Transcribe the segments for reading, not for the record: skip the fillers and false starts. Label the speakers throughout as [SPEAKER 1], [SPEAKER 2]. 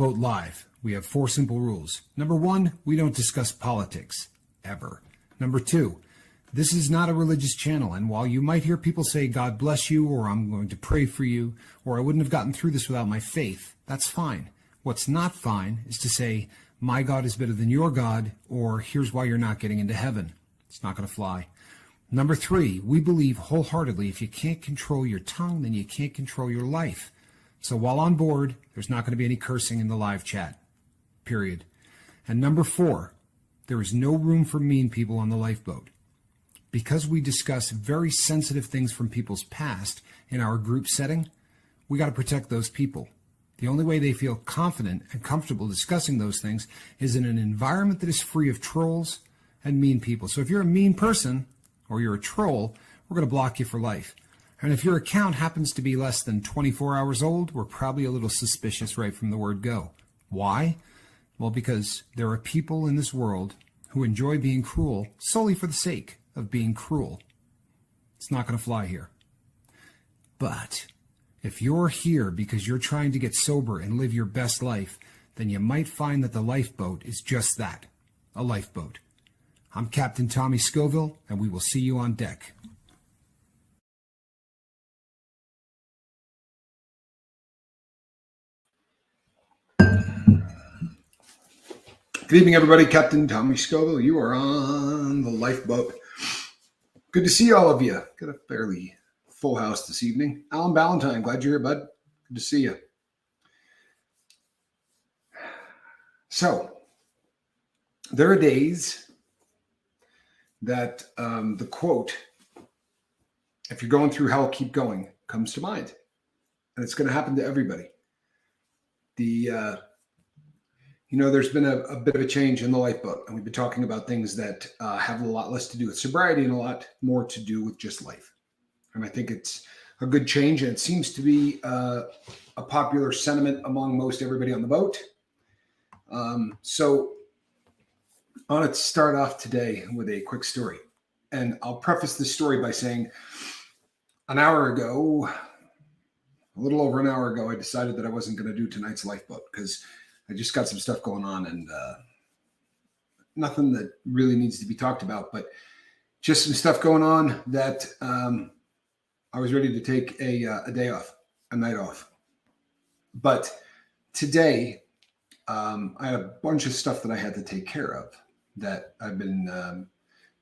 [SPEAKER 1] Lifeboat Live, we have 4 simple rules. Number 1, we don't discuss politics, ever. Number 2, this is not a religious channel, and while you might hear people say, God bless you, or I'm going to pray for you, or I wouldn't have gotten through this without my faith, that's fine. What's not fine is to say, my God is better than your God, or here's why you're not getting into heaven. It's not going to fly. Number 3, we believe wholeheartedly if you can't control your tongue, then you can't control your life. So while on board, there's not going to be any cursing in the live chat, period. And number 4, there is no room for mean people on the lifeboat. Because we discuss very sensitive things from people's past in our group setting, we got to protect those people. The only way they feel confident and comfortable discussing those things is in an environment that is free of trolls and mean people. So if you're a mean person or you're a troll, we're going to block you for life. And if your account happens to be less than 24 hours old, we're probably a little suspicious right from the word go. Why? Well, because there are people in this world who enjoy being cruel solely for the sake of being cruel. It's not going to fly here. But if you're here because you're trying to get sober and live your best life, then you might find that the lifeboat is just that, a lifeboat. I'm Captain Tommy Scoville, and we will see you on deck. Good evening, everybody. Captain Tommy Scoville. You are on the lifeboat. Good to see all of you. Got a fairly full house this evening. Alan Ballantyne, glad you're here, bud. Good to see you. So, there are days that the quote, if you're going through hell, keep going, comes to mind. And it's going to happen to everybody. There's been a bit of a change in the lifeboat, and we've been talking about things that have a lot less to do with sobriety and a lot more to do with just life. And I think it's a good change, and it seems to be a popular sentiment among most everybody on the boat. So I want to start off today with a quick story. And I'll preface this story by saying a little over an hour ago, I decided that I wasn't going to do tonight's lifeboat because I just got some stuff going on and nothing that really needs to be talked about, but just some stuff going on that I was ready to take a day off, a night off. But today, I had a bunch of stuff that I had to take care of that I've been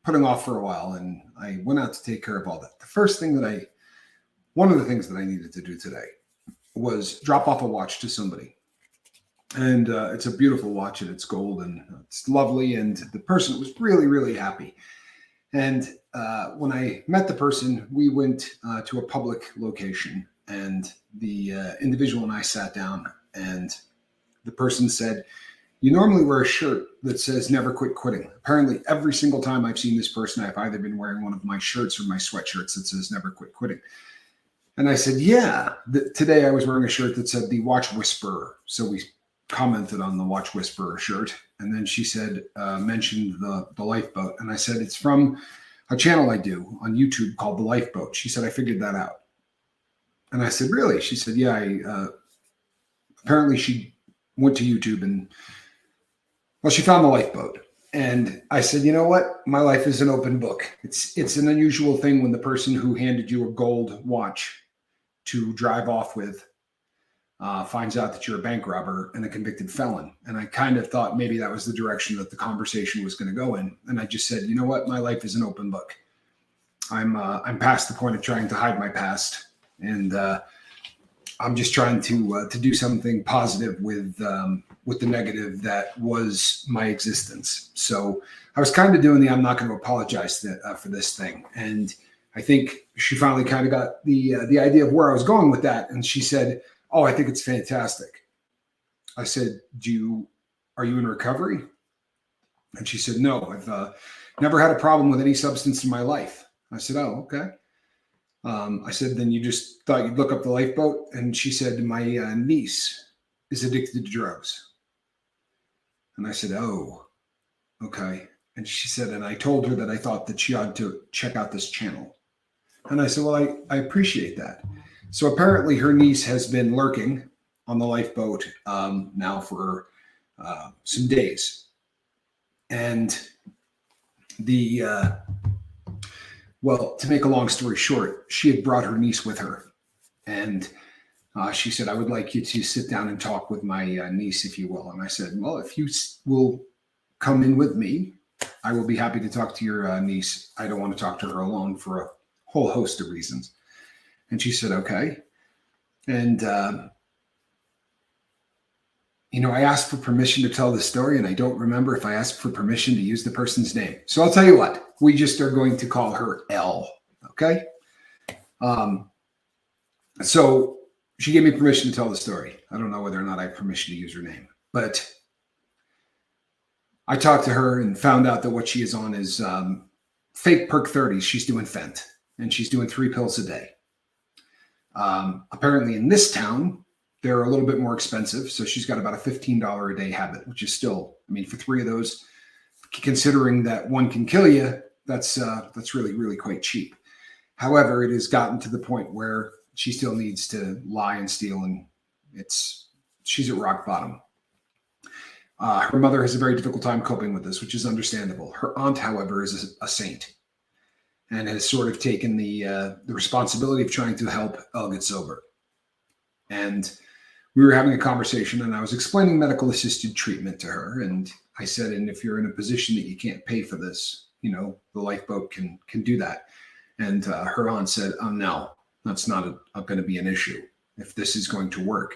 [SPEAKER 1] putting off for a while, and I went out to take care of all that. One of the things that I needed to do today was drop off a watch to somebody. And it's a beautiful watch, and it's gold, and it's lovely. And the person was really, really happy. And when I met the person, we went to a public location, and the individual and I sat down, and the person said, you normally wear a shirt that says never quit quitting. Apparently, every single time I've seen this person, I've either been wearing one of my shirts or my sweatshirts that says never quit quitting. And I said, yeah, today I was wearing a shirt that said the Watch Whisperer. So we commented on the Watch Whisperer shirt. And then she said, mentioned the Lifeboat. And I said, it's from a channel I do on YouTube called The Lifeboat. She said, I figured that out. And I said, really? She said, yeah, apparently she went to YouTube and, well, she found The Lifeboat. And I said, you know what? My life is an open book. It's an unusual thing when the person who handed you a gold watch to drive off with finds out that you're a bank robber and a convicted felon. And I kind of thought maybe that was the direction that the conversation was going to go in. And I just said, you know what? My life is an open book. I'm past the point of trying to hide my past. And I'm just trying to do something positive with the negative that was my existence. So I was kind of doing I'm not going to apologize for this thing. And I think she finally kind of got the idea of where I was going with that. And she said, oh, I think it's fantastic. I said, are you in recovery? And she said, no, I've never had a problem with any substance in my life. I said, oh, okay. I said, then you just thought you'd look up the Lifeboat? And she said, my niece is addicted to drugs. And I said, oh, okay. And she said, and I told her that I thought that she ought to check out this channel. And I said, well, I appreciate that. So apparently her niece has been lurking on the lifeboat now for some days. And well, to make a long story short, she had brought her niece with her. And she said, I would like you to sit down and talk with my niece, if you will. And I said, well, if you will come in with me, I will be happy to talk to your niece. I don't want to talk to her alone for a whole host of reasons. And she said, okay. And, I asked for permission to tell the story, and I don't remember if I asked for permission to use the person's name. So I'll tell you what, we just are going to call her L. Okay. So she gave me permission to tell the story. I don't know whether or not I have permission to use her name, but I talked to her and found out that what she is on is fake perk 30s. She's doing Fent, and she's doing 3 pills a day. Apparently in this town, they're a little bit more expensive. So she's got about a $15 a day habit, which is still, for 3 of those, considering that one can kill you, that's really, really quite cheap. However, it has gotten to the point where she still needs to lie and steal, and she's at rock bottom. Her mother has a very difficult time coping with this, which is understandable. Her aunt, however, is a saint and has sort of taken the responsibility of trying to help Elle get sober. And we were having a conversation, and I was explaining medical assisted treatment to her. And I said, and if you're in a position that you can't pay for this, the lifeboat can do that. And her aunt said, no, that's not going to be an issue if this is going to work.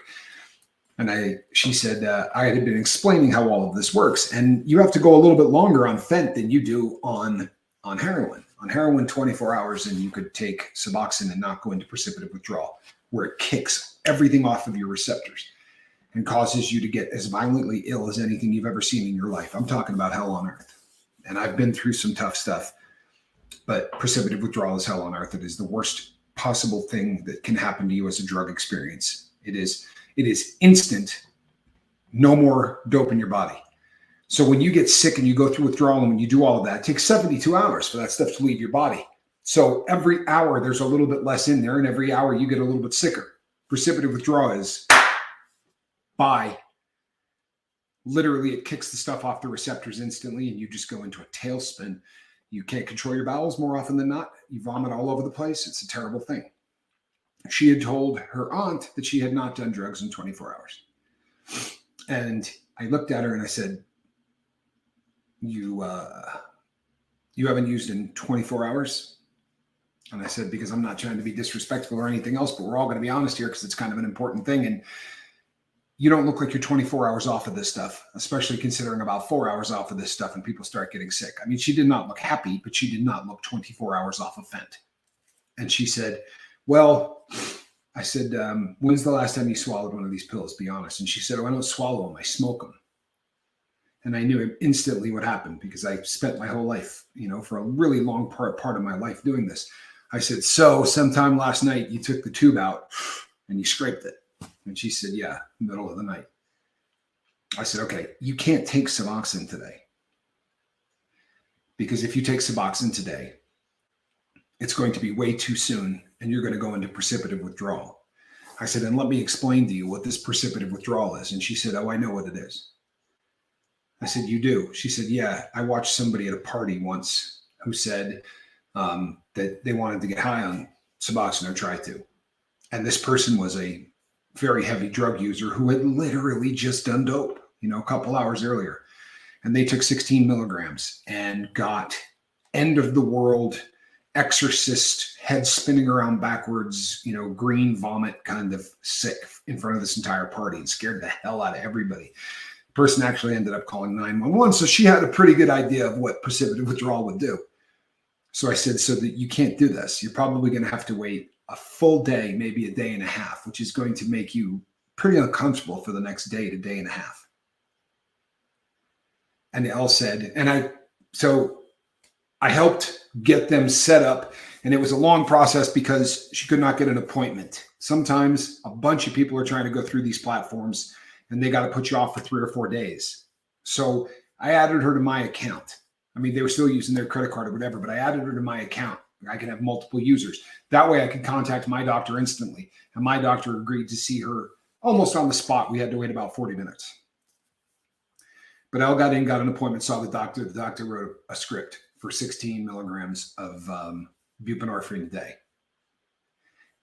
[SPEAKER 1] And she said, I had been explaining how all of this works. And you have to go a little bit longer on Fent than you do on heroin. On heroin, 24 hours, and you could take Suboxone and not go into precipitative withdrawal, where it kicks everything off of your receptors and causes you to get as violently ill as anything you've ever seen in your life. I'm talking about hell on earth. And I've been through some tough stuff, but precipitative withdrawal is hell on earth. It is the worst possible thing that can happen to you as a drug experience. It is instant, no more dope in your body. So when you get sick and you go through withdrawal and when you do all of that, it takes 72 hours for that stuff to leave your body. So every hour there's a little bit less in there, and every hour you get a little bit sicker. Precipitative withdrawal is bye. Literally, it kicks the stuff off the receptors instantly, and you just go into a tailspin. You can't control your bowels more often than not. You vomit all over the place. It's a terrible thing. She had told her aunt that she had not done drugs in 24 hours. And I looked at her and I said, you haven't used in 24 hours? And I said, because I'm not trying to be disrespectful or anything else, but we're all going to be honest here because it's kind of an important thing. And you don't look like you're 24 hours off of this stuff, especially considering about 4 hours off of this stuff and people start getting sick. She did not look happy, but she did not look 24 hours off of Fent. And she said, well, I said, when's the last time you swallowed one of these pills? Be honest. And she said, oh, I don't swallow them. I smoke them. And I knew instantly what happened because I spent my whole life, for a really long part of my life doing this. I said, so sometime last night you took the tube out and you scraped it. And she said, yeah, middle of the night. I said, okay, you can't take Suboxone today. Because if you take Suboxone today, it's going to be way too soon and you're going to go into precipitative withdrawal. I said, and let me explain to you what this precipitative withdrawal is. And she said, oh, I know what it is. I said, you do? She said, yeah, I watched somebody at a party once who said that they wanted to get high on Suboxone or try to. And this person was a very heavy drug user who had literally just done dope, a couple hours earlier. And they took 16 milligrams and got end of the world, exorcist, head spinning around backwards, green vomit kind of sick in front of this entire party and scared the hell out of everybody. The person actually ended up calling 911. So she had a pretty good idea of what precipitative withdrawal would do. So I said, so that you can't do this. You're probably going to have to wait a full day, maybe a day and a half, which is going to make you pretty uncomfortable for the next day to day and a half. And Elle said, so I helped get them set up, and it was a long process because she could not get an appointment. Sometimes a bunch of people are trying to go through these platforms and they got to put you off for 3 or 4 days. So I added her to my account. They were still using their credit card or whatever, but I added her to my account. I could have multiple users. That way I could contact my doctor instantly. And my doctor agreed to see her almost on the spot. We had to wait about 40 minutes. But Elle got in, got an appointment, saw the doctor. The doctor wrote a script for 16 milligrams of buprenorphine a day.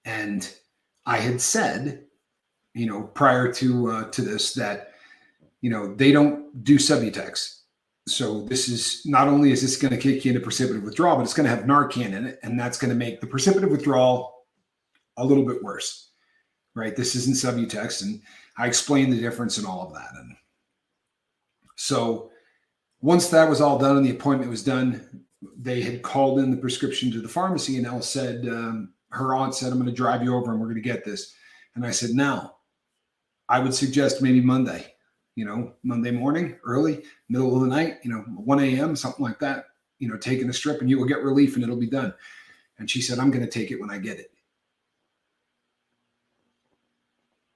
[SPEAKER 1] And I had said, prior to this, that, they don't do Subutex. So this is, not only is this going to kick you into precipitative withdrawal, but it's going to have Narcan in it. And that's going to make the precipitative withdrawal a little bit worse, right? This isn't Subutex. And I explained the difference and all of that. And so once that was all done and the appointment was done, they had called in the prescription to the pharmacy, and Elle said, her aunt said, I'm going to drive you over and we're going to get this. And I said, no, I would suggest maybe Monday, Monday morning, early, middle of the night, 1 a.m., something like that, taking a strip, and you will get relief and it'll be done. And she said, I'm going to take it when I get it.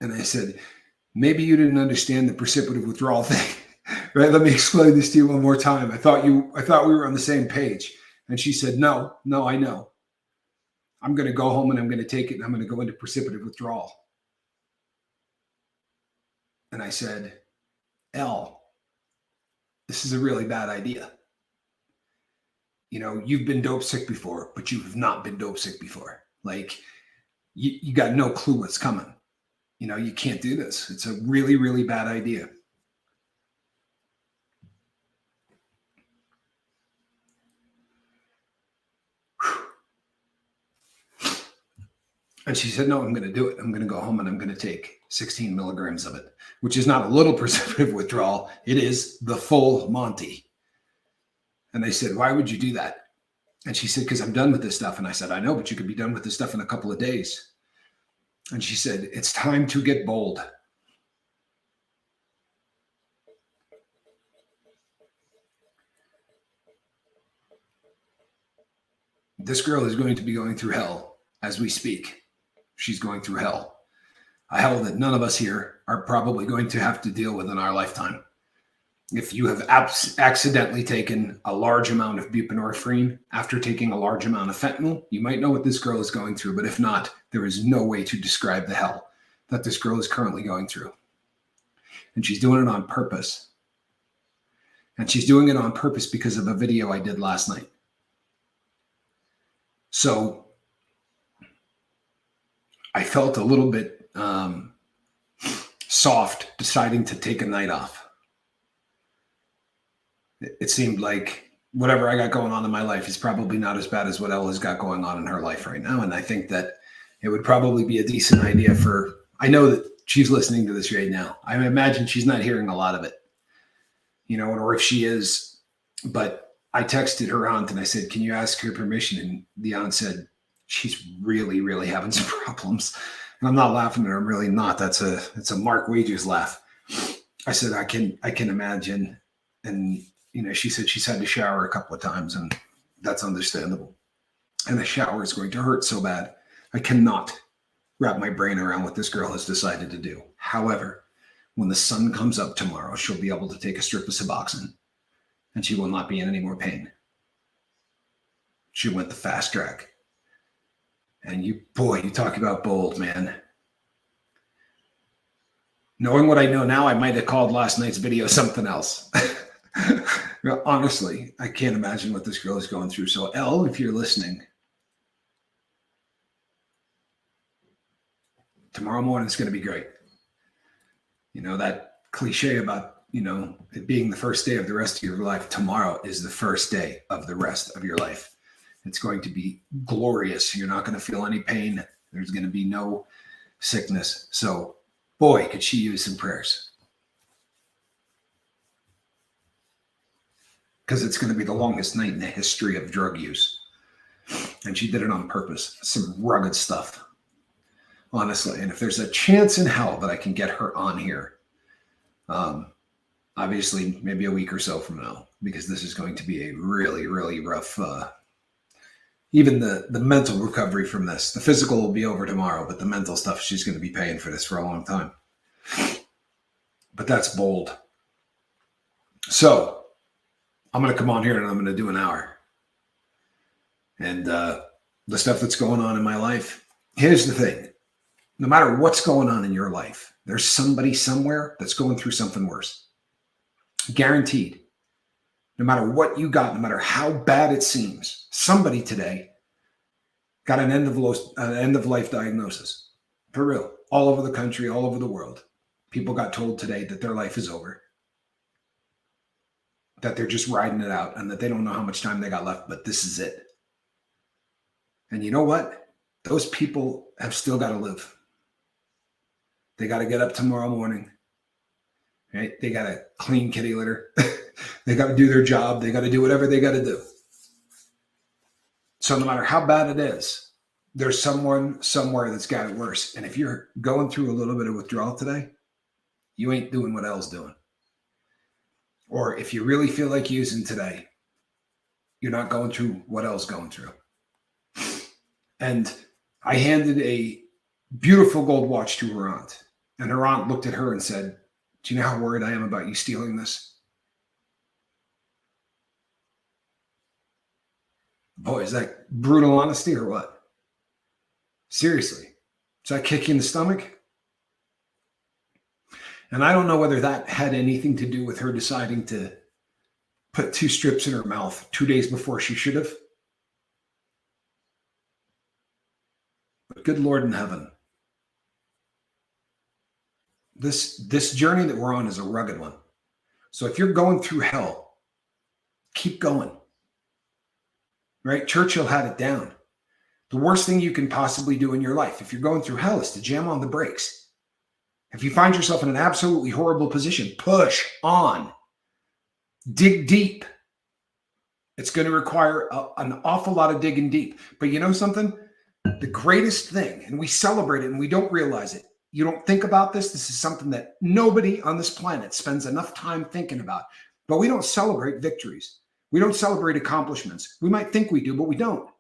[SPEAKER 1] And I said, maybe you didn't understand the precipitative withdrawal thing. Right? Let me explain this to you one more time. I thought we were on the same page. And she said, no, I know. I'm going to go home and I'm going to take it and I'm going to go into precipitative withdrawal. And I said, Elle, this is a really bad idea. You've been dope sick before, but you have not been dope sick before. Like, you got no clue what's coming. You can't do this. It's a really, really bad idea. And she said, no, I'm going to do it. I'm going to go home and I'm going to take 16 milligrams of it, which is not a little precipitative withdrawal. It is the full Monty. And they said, why would you do that? And she said, because I'm done with this stuff. And I said, I know, but you could be done with this stuff in a couple of days. And she said, it's time to get bold. This girl is going to be going through hell as we speak. She's going through hell. A hell that none of us here are probably going to have to deal with in our lifetime. If you have accidentally taken a large amount of buprenorphine after taking a large amount of fentanyl, you might know what this girl is going through. But if not, there is no way to describe the hell that this girl is currently going through. And she's doing it on purpose. And she's doing it on purpose because of a video I did last night. So I felt a little bit soft deciding to take a night off. It seemed like whatever I got going on in my life is probably not as bad as what Ella's got going on in her life right now. And I think that it would probably be a decent idea I know that she's listening to this right now. I imagine she's not hearing a lot of it, or if she is, but I texted her aunt and I said, can you ask her permission? And the aunt said, she's really, really having some problems. And I'm not laughing at her. I'm really not. It's a Mark Wagers laugh. I said, I can imagine. And, she said she's had to shower a couple of times, and that's understandable. And the shower is going to hurt so bad. I cannot wrap my brain around what this girl has decided to do. However, when the sun comes up tomorrow, she'll be able to take a strip of Suboxone and she will not be in any more pain. She went the fast track. And you talk about bold, man. Knowing what I know now, I might have called last night's video something else. Honestly, I can't imagine what this girl is going through. So, Elle, if you're listening, tomorrow morning is going to be great. That cliche about, it being the first day of the rest of your life. Tomorrow is the first day of the rest of your life. It's going to be glorious. You're not going to feel any pain. There's going to be no sickness. So, boy, could she use some prayers. Because it's going to be the longest night in the history of drug use. And she did it on purpose. Some rugged stuff. Honestly. And if there's a chance in hell that I can get her on here, obviously maybe a week or so from now, because this is going to be a really, really rough, even the mental recovery from this. The physical will be over tomorrow, but the mental stuff, she's going to be paying for this for a long time. But that's bold. So I'm going to come on here and I'm going to do an hour. And the stuff that's going on in my life, here's the thing. No matter what's going on in your life, there's somebody somewhere that's going through something worse. Guaranteed. No matter what you got, no matter how bad it seems, somebody today got an end of life diagnosis. For real. All over the country, all over the world. People got told today that their life is over, that they're just riding it out, and that they don't know how much time they got left, but this is it. And you know what? Those people have still got to live. They got to get up tomorrow morning, right? They got to clean kitty litter. They got to do their job. They got to do whatever they got to do. So no matter how bad it is, there's someone somewhere that's got it worse. And if you're going through a little bit of withdrawal today, you ain't doing what L's doing. Or if you really feel like using today, you're not going through what L's going through. And I handed a beautiful gold watch to her aunt. And her aunt looked at her and said, "Do you know how worried I am about you stealing this?" Boy, is that brutal honesty or what? Seriously. Does that kick you in the stomach? And I don't know whether that had anything to do with her deciding to put 2 strips in her mouth 2 days before she should have. But good Lord in heaven. This journey that we're on is a rugged one. So if you're going through hell, keep going. Right? Churchill had it down. The worst thing you can possibly do in your life, if you're going through hell, is to jam on the brakes. If you find yourself in an absolutely horrible position, push on. Dig deep. It's going to require an awful lot of digging deep. But you know something? The greatest thing, and we celebrate it and we don't realize it. You don't think about this. This is something that nobody on this planet spends enough time thinking about. But we don't celebrate victories. We don't celebrate accomplishments. We might think we do, but we don't.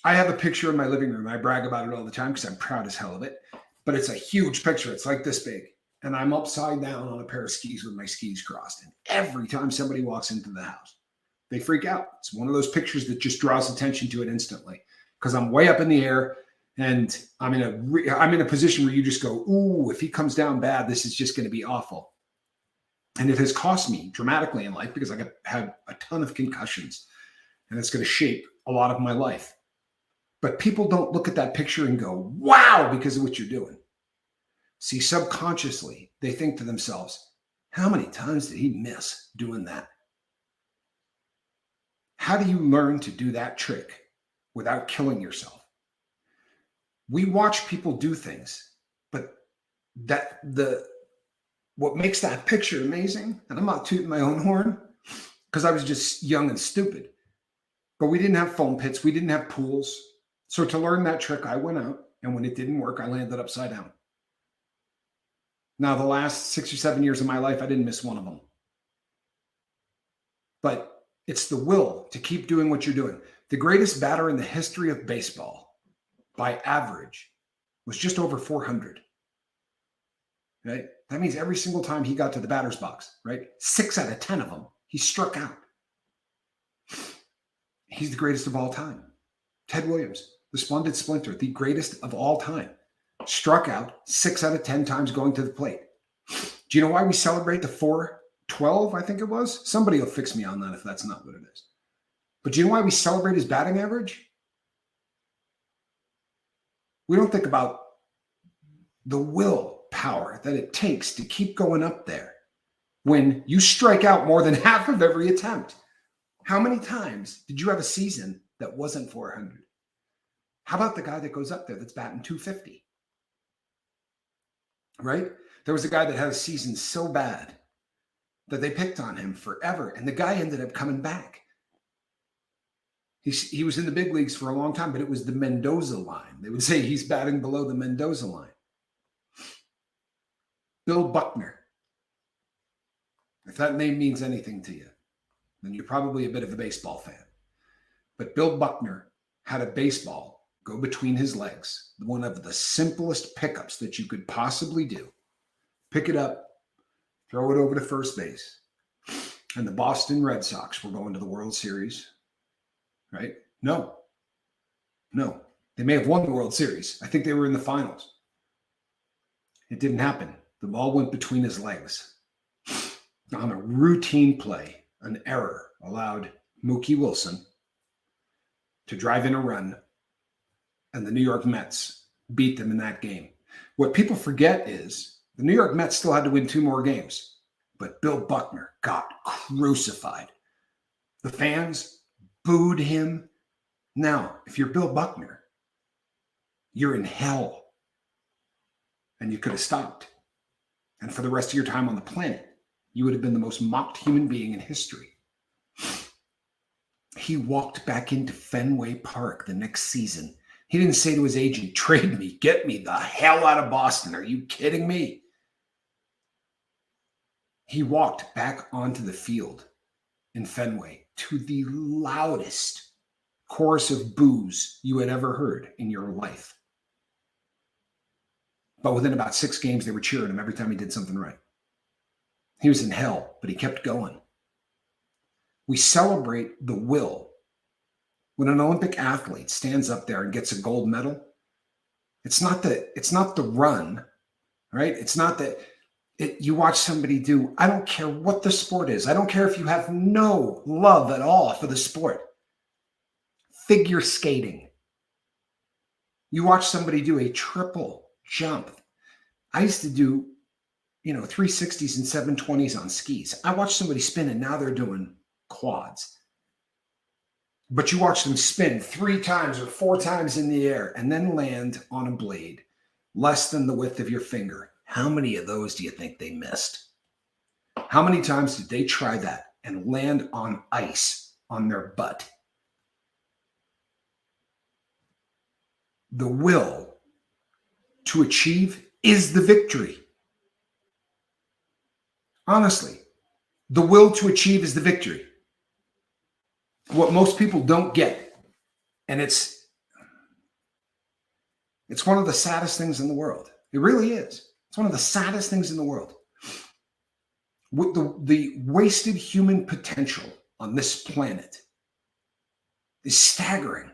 [SPEAKER 1] I have a picture in my living room. I brag about it all the time because I'm proud as hell of it. But it's a huge picture. It's like this big. And I'm upside down on a pair of skis with my skis crossed. And every time somebody walks into the house, they freak out. It's one of those pictures that just draws attention to it instantly because I'm way up in the air and I'm in a position where you just go, ooh, if he comes down bad, this is just going to be awful. And it has cost me dramatically in life because I had a ton of concussions and it's going to shape a lot of my life. But people don't look at that picture and go, wow, because of what you're doing. See, subconsciously, they think to themselves, how many times did he miss doing that? How do you learn to do that trick without killing yourself? We watch people do things, but what makes that picture amazing, and I'm not tooting my own horn, because I was just young and stupid, but we didn't have foam pits, we didn't have pools. So to learn that trick, I went out, and when it didn't work, I landed upside down. Now, the last 6 or 7 years of my life, I didn't miss one of them. But it's the will to keep doing what you're doing. The greatest batter in the history of baseball, by average, was just over 400. Right? That means every single time he got to the batter's box, right? 6 out of 10 of them, he struck out. He's the greatest of all time. Ted Williams, the Splendid Splinter, the greatest of all time, struck out 6 out of 10 times going to the plate. Do you know why we celebrate the 412, I think it was? Somebody will fix me on that if that's not what it is. But do you know why we celebrate his batting average? We don't think about the willpower that it takes to keep going up there when you strike out more than half of every attempt. How many times did you have a season that wasn't 400? How about the guy that goes up there that's batting 250? Right? There was a guy that had a season so bad that they picked on him forever, and the guy ended up coming back. He was in the big leagues for a long time, but it was the Mendoza line. They would say he's batting below the Mendoza line. Bill Buckner. If that name means anything to you, then you're probably a bit of a baseball fan. But Bill Buckner had a baseball go between his legs, one of the simplest pickups that you could possibly do. Pick it up, throw it over to first base. And the Boston Red Sox were going to the World Series, right? No. They may have won the World Series. I think they were in the finals. It didn't happen. The ball went between his legs. On a routine play, an error allowed Mookie Wilson to drive in a run, and the New York Mets beat them in that game. What people forget is the New York Mets still had to win 2 more games, but Bill Buckner got crucified. The fans booed him. Now, if you're Bill Buckner, you're in hell, and you could have stopped. And for the rest of your time on the planet, you would have been the most mocked human being in history. He walked back into Fenway Park the next season. He didn't say to his agent, trade me, get me the hell out of Boston. Are you kidding me? He walked back onto the field in Fenway to the loudest chorus of boos you had ever heard in your life. But within about 6 games, they were cheering him every time he did something right. He was in hell, but he kept going. We celebrate the will. When an Olympic athlete stands up there and gets a gold medal, it's not the run, right? It's not that you watch somebody do, I don't care what the sport is. I don't care if you have no love at all for the sport. Figure skating. You watch somebody do a triple jump. I used to do, 360s and 720s on skis. I watched somebody spin and now they're doing quads. But you watch them spin 3 times or 4 times in the air and then land on a blade less than the width of your finger. How many of those do you think they missed? How many times did they try that and land on ice on their butt? The will to achieve is the victory. Honestly, the will to achieve is the victory. What most people don't get, and it's one of the saddest things in the world. It really is. It's one of the saddest things in the world. With the wasted human potential on this planet is staggering.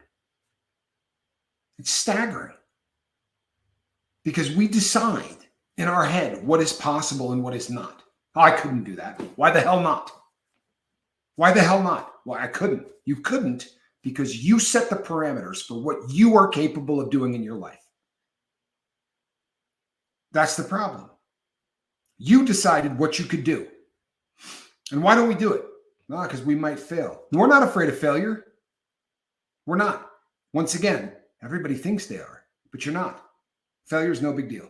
[SPEAKER 1] It's staggering. Because we decide in our head what is possible and what is not. Oh, I couldn't do that. Why the hell not? Why the hell not? Why I couldn't. You couldn't because you set the parameters for what you are capable of doing in your life. That's the problem. You decided what you could do. And why don't we do it? Well, because we might fail. We're not afraid of failure. We're not. Once again, everybody thinks they are, but you're not. Failure is no big deal.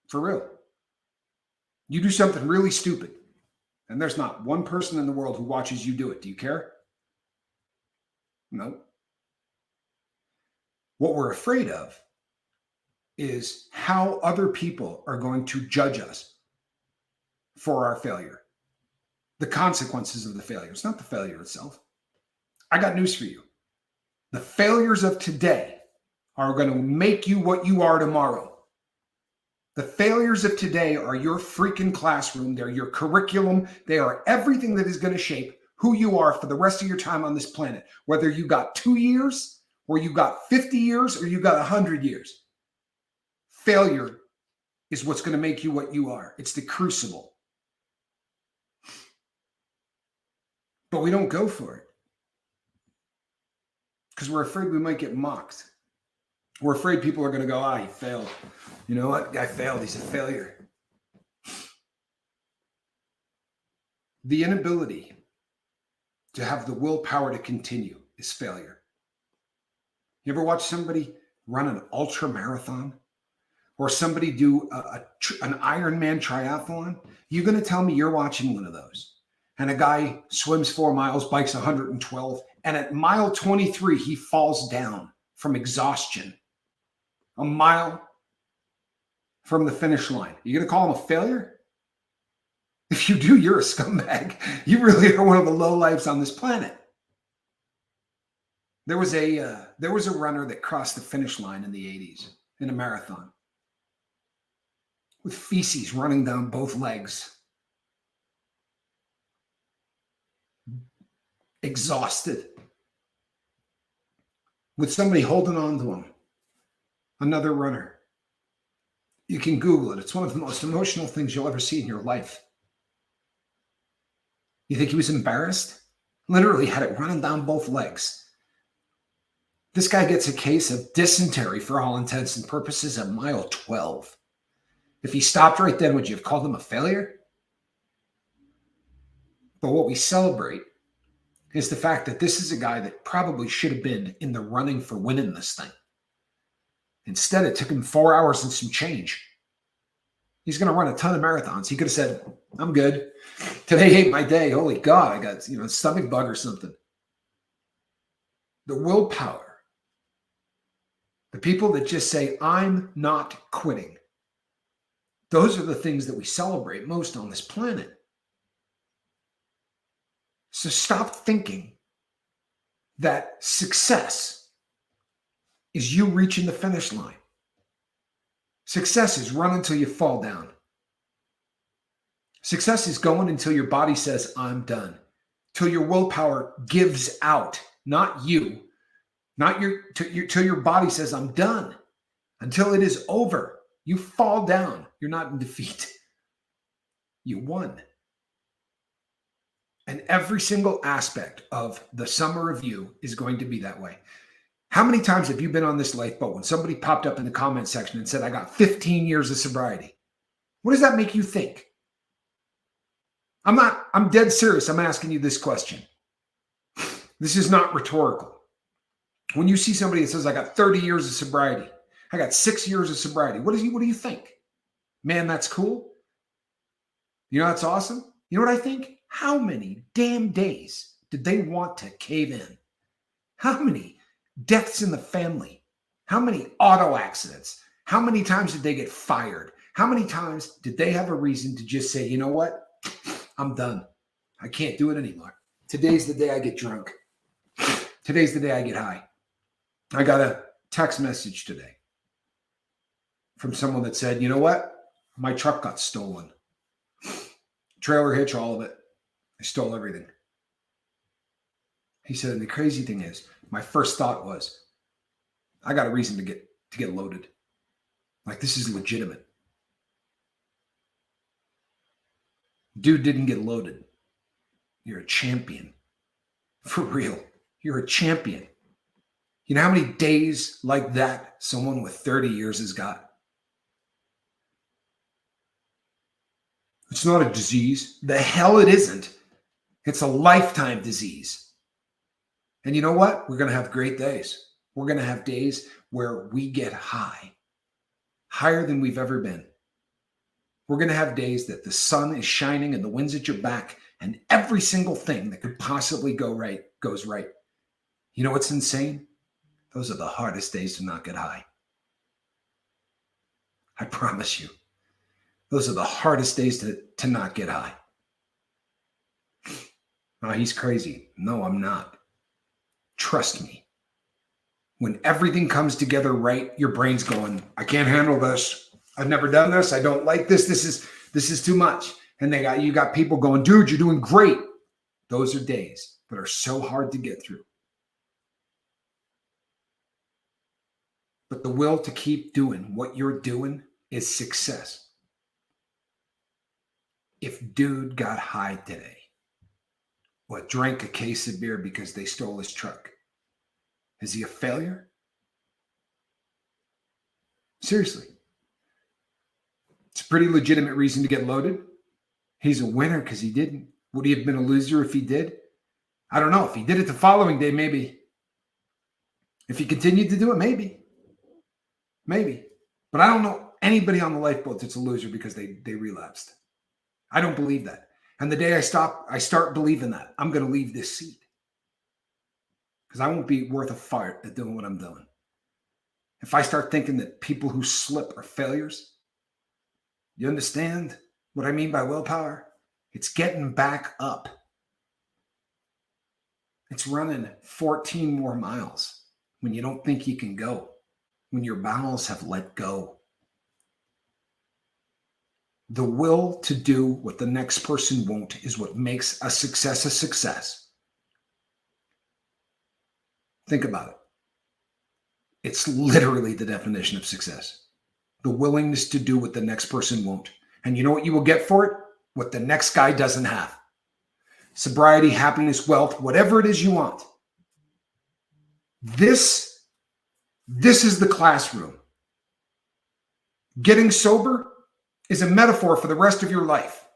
[SPEAKER 1] For real. You do something really stupid, and there's not one person in the world who watches you do it. Do you care? No. What we're afraid of is how other people are going to judge us for our failure. The consequences of the failure. It's not the failure itself. I got news for you. The failures of today are going to make you what you are tomorrow. The failures of today are your freaking classroom. They're your curriculum. They are everything that is going to shape who you are for the rest of your time on this planet. Whether you got 2 years, or you got 50 years, or you got 100 years. Failure is what's going to make you what you are. It's the crucible. But we don't go for it. Because we're afraid we might get mocked. We're afraid people are going to go, he failed. You know what? Guy failed. He's a failure. The inability to have the willpower to continue is failure. You ever watch somebody run an ultra marathon or somebody do an Ironman triathlon? You're going to tell me you're watching one of those. And a guy swims 4 miles, bikes 112, and at mile 23, he falls down from exhaustion. A mile from the finish line. You going to call him a failure? If you do, you're a scumbag. You really are one of the lowlifes on this planet. There was a runner that crossed the finish line in the 80s in a marathon with feces running down both legs. . Exhausted. with somebody holding on to him, another runner. You can Google it. It's one of the most emotional things you'll ever see in your life. You think he was embarrassed? Literally had it running down both legs. This guy gets a case of dysentery for all intents and purposes at mile 12. If he stopped right then, would you have called him a failure? But what we celebrate is the fact that this is a guy that probably should have been in the running for winning this thing. Instead, it took him 4 hours and some change. He's going to run a ton of marathons. He could have said, I'm good. Today ain't my day. Holy God, I got, stomach bug or something. The willpower. The people that just say, I'm not quitting. Those are the things that we celebrate most on this planet. So stop thinking that success is you reaching the finish line. Success is run until you fall down. Success is going until your body says, I'm done. Till your willpower gives out, not you, till your body says, I'm done. Until it is over. You fall down. You're not in defeat. You won. And every single aspect of the summer of you is going to be that way. How many times have you been on this lifeboat when somebody popped up in the comment section and said, I got 15 years of sobriety? What does that make you think? I'm dead serious. I'm asking you this question. This is not rhetorical. When you see somebody that says, I got 30 years of sobriety, I got 6 years of sobriety, what do you think? Man, that's cool. That's awesome. You know what I think? How many damn days did they want to cave in? How many deaths in the family? How many auto accidents? How many times did they get fired? How many times did they have a reason to just say, you know what? I'm done. I can't do it anymore. Today's the day I get drunk. Today's the day I get high. I got a text message today from someone that said, you know what? My truck got stolen. Trailer hitch, all of it. I stole everything. He said, and the crazy thing is, my first thought was, I got a reason to get loaded. Like, this is legitimate. Dude didn't get loaded. You're a champion. For real. You're a champion. You know how many days like that someone with 30 years has got? It's not a disease. The hell it isn't. It's a lifetime disease. And you know what? We're going to have great days. We're going to have days where we get high, higher than we've ever been. We're going to have days that the sun is shining and the wind's at your back and every single thing that could possibly go right goes right. You know what's insane? Those are the hardest days to not get high. I promise you. Those are the hardest days to not get high. Oh, he's crazy. No, I'm not. Trust me. When everything comes together right, your brain's going, I can't handle this. I've never done this. I don't like this. This is too much. And you got people going, dude, you're doing great. Those are days that are so hard to get through. But the will to keep doing what you're doing is success. If dude got high today, drank a case of beer because they stole his truck, is he a failure? Seriously. It's a pretty legitimate reason to get loaded. He's a winner because he didn't. Would he have been a loser if he did? I don't know. If he did it the following day, maybe. If he continued to do it, maybe. Maybe. But I don't know anybody on the lifeboat that's a loser because they relapsed. I don't believe that. And the day I start believing that, I'm going to leave this seat. Because I won't be worth a fart at doing what I'm doing. If I start thinking that people who slip are failures, you understand what I mean by willpower? It's getting back up. It's running 14 more miles when you don't think you can go, when your bowels have let go. The will to do what the next person won't is what makes a success a success. Think about it. It's literally the definition of success. The willingness to do what the next person won't. And you know what you will get for it? What the next guy doesn't have. Sobriety, happiness, wealth, whatever it is you want. This is the classroom. Getting sober is a metaphor for the rest of your life.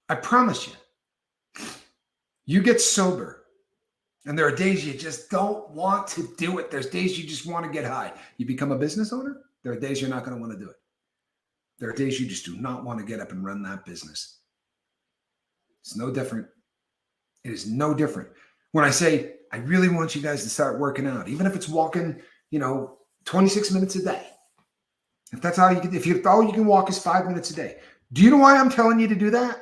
[SPEAKER 1] I promise you. You get sober, and there are days you just don't want to do it. There's days you just want to get high. You become a business owner, there are days you're not going to want to do it. There are days you just do not want to get up and run that business. It's no different. It is no different. When I say, I really want you guys to start working out, even if it's walking, 26 minutes a day. If that's all you can, if all you can walk is 5 minutes a day. Do you know why I'm telling you to do that?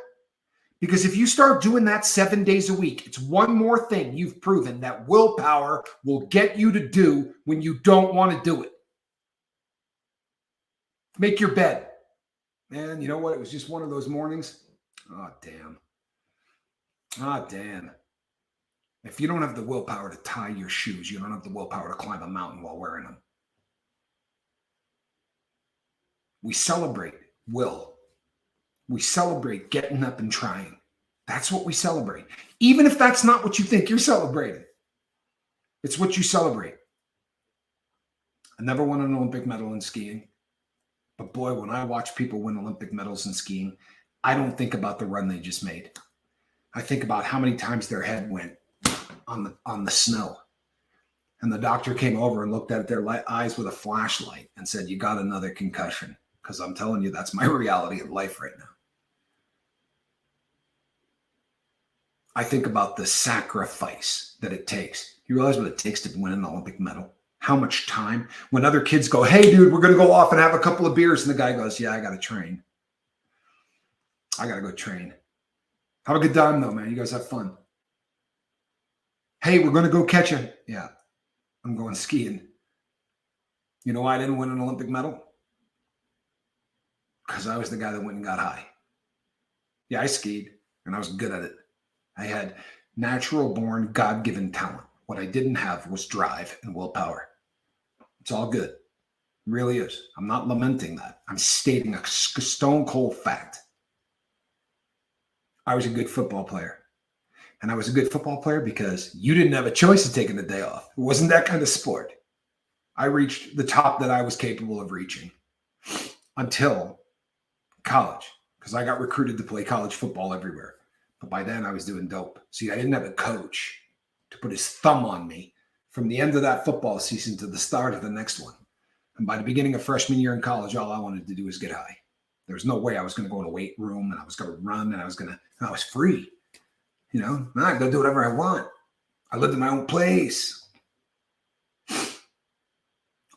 [SPEAKER 1] Because if you start doing that 7 days a week, it's one more thing you've proven that willpower will get you to do when you don't want to do it. Make your bed. Man, you know what? It was just one of those mornings. Oh, damn. If you don't have the willpower to tie your shoes, you don't have the willpower to climb a mountain while wearing them. We celebrate will. We celebrate getting up and trying. That's what we celebrate. Even if that's not what you think you're celebrating, it's what you celebrate. I never won an Olympic medal in skiing. But boy, when I watch people win Olympic medals in skiing, I don't think about the run they just made. I think about how many times their head went on the snow. And the doctor came over and looked at their eyes with a flashlight and said, "You got another concussion." Because I'm telling you, that's my reality of life right now. I think about the sacrifice that it takes. You realize what it takes to win an Olympic medal? How much time? When other kids go, "Hey, dude, we're going to go off and have a couple of beers." And the guy goes, "Yeah, I got to train. I got to go train. Have a good time, though, man. You guys have fun. Hey, we're going to go catch him." "Yeah, I'm going skiing." You know why I didn't win an Olympic medal? Because I was the guy that went and got high. Yeah, I skied, and I was good at it. I had natural-born, God-given talent. What I didn't have was drive and willpower. It's all good. It really is. I'm not lamenting that. I'm stating a stone-cold fact. I was a good football player. And I was a good football player because you didn't have a choice of taking the day off. It wasn't that kind of sport. I reached the top that I was capable of reaching until college, because I got recruited to play college football everywhere. But by then I was doing dope. See, I didn't have a coach to put his thumb on me from the end of that football season to the start of the next one. And by the beginning of freshman year in college, all I wanted to do was get high. There was no way I was going to go in a weight room and I was going to run and I was free. Now I can go do whatever I want. I lived in my own place.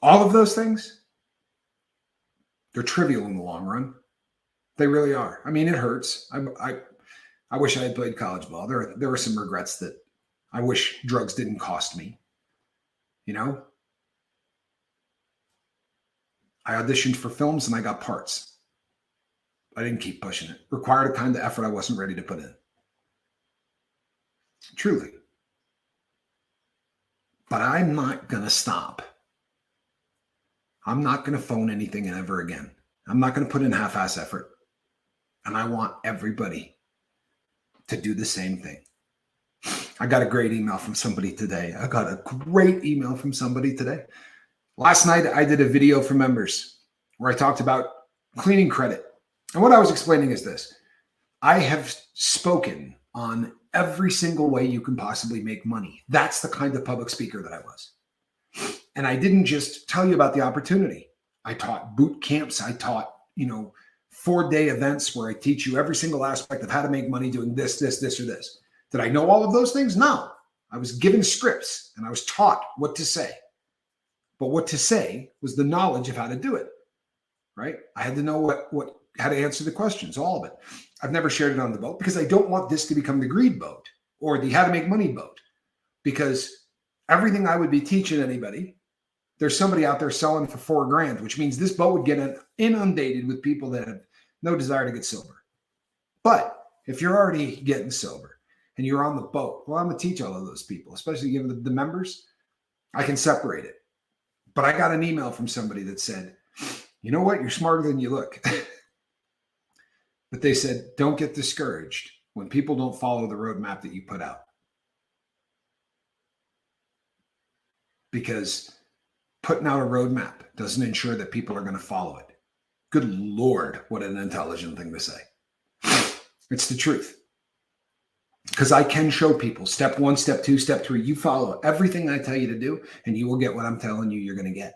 [SPEAKER 1] All of those things, they're trivial in the long run. They really are. I mean, it hurts. I wish I had played college ball. There were some regrets that I wish drugs didn't cost me. I auditioned for films and I got parts. I didn't keep pushing it. Required a kind of effort I wasn't ready to put in. Truly. But I'm not going to stop. I'm not going to phone anything in ever again. I'm not going to put in half-ass effort. And I want everybody to do the same thing. I got a great email from somebody today. Last night, I did a video for members where I talked about cleaning credit. And what I was explaining is this. I have spoken on every single way you can possibly make money. That's the kind of public speaker that I was. And I didn't just tell you about the opportunity. I taught boot camps. I taught, 4-day events where I teach you every single aspect of how to make money doing this, this, this, or this. Did I know all of those things? No. I was given scripts and I was taught what to say. But what to say was the knowledge of how to do it, right? I had to know how to answer the questions, all of it. I've never shared it on the boat because I don't want this to become the greed boat or the how to make money boat, because everything I would be teaching anybody, there's somebody out there selling for $4,000, which means this boat would get inundated with people that have no desire to get sober. But if you're already getting sober and you're on the boat, well, I'm going to teach all of those people, especially given the members. I can separate it. But I got an email from somebody that said, you know what? You're smarter than you look. But they said, don't get discouraged when people don't follow the roadmap that you put out. Because putting out a roadmap doesn't ensure that people are going to follow it. Good Lord, what an intelligent thing to say. It's the truth. Because I can show people step 1, step 2, step 3. You follow everything I tell you to do, and you will get what I'm telling you you're going to get.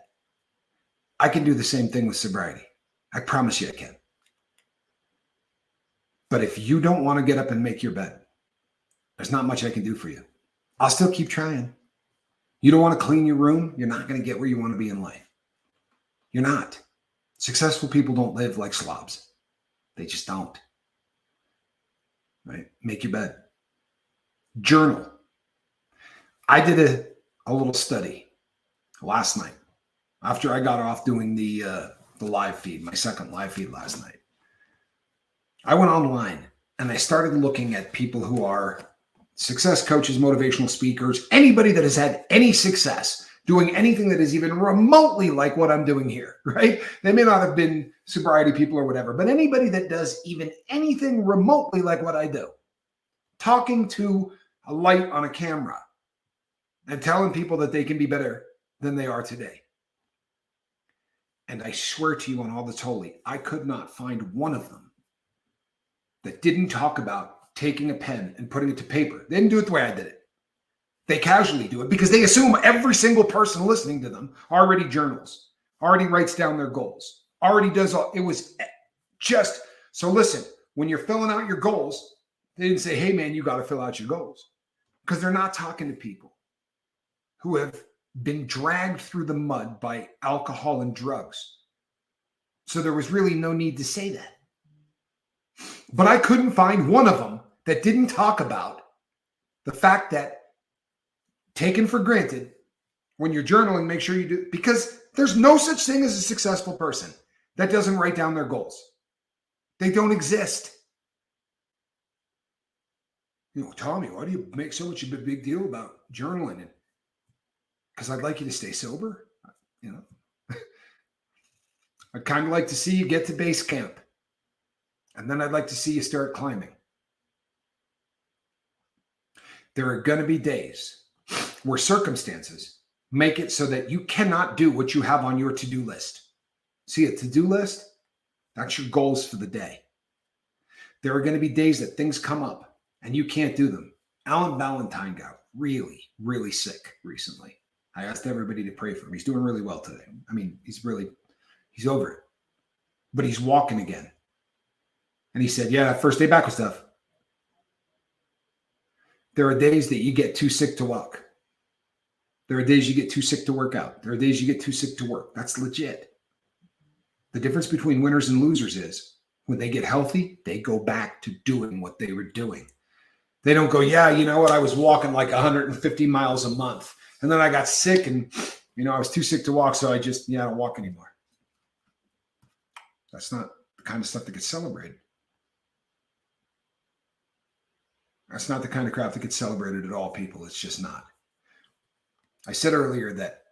[SPEAKER 1] I can do the same thing with sobriety. I promise you I can. But if you don't want to get up and make your bed, there's not much I can do for you. I'll still keep trying. You don't want to clean your room, you're not going to get where you want to be in life. You're not. Successful people don't live like slobs. They just don't. Right? Make your bed. Journal. I did a little study last night after I got off doing the live feed, my second live feed last night. I went online and I started looking at people who are success coaches, motivational speakers, anybody that has had any success doing anything that is even remotely like what I'm doing here, right? They may not have been sobriety people or whatever, but anybody that does even anything remotely like what I do, talking to a light on a camera and telling people that they can be better than they are today. And I swear to you on all that's holy, I could not find one of them that didn't talk about taking a pen and putting it to paper. They didn't do it the way I did it. They casually do it because they assume every single person listening to them already journals, already writes down their goals, already does all. It was just, so listen, when you're filling out your goals, they didn't say, hey man, you got to fill out your goals, because they're not talking to people who have been dragged through the mud by alcohol and drugs. So there was really no need to say that. But I couldn't find one of them that didn't talk about the fact that taken for granted, when you're journaling, make sure you do, because there's no such thing as a successful person that doesn't write down their goals. They don't exist. You know, Tommy, why do you make so much of a big deal about journaling? Because I'd like you to stay sober. You know, I'd kind of like to see you get to base camp. And then I'd like to see you start climbing. There are going to be days where circumstances make it so that you cannot do what you have on your to-do list. See, a to-do list, that's your goals for the day. There are going to be days that things come up and you can't do them. Alan Valentine got really, really sick recently. I asked everybody to pray for him. He's doing really well today. I mean, he's over it. But he's walking again. And he said, yeah, first day back was tough. There are days that you get too sick to walk. There are days you get too sick to work out. There are days you get too sick to work. That's legit. The difference between winners and losers is when they get healthy, they go back to doing what they were doing. They don't go, yeah, you know what? I was walking like 150 miles a month. And then I got sick and, you know, I was too sick to walk. So I don't walk anymore. That's not the kind of stuff that gets celebrated. That's not the kind of crap that gets celebrated at all, people. It's just not. I said earlier that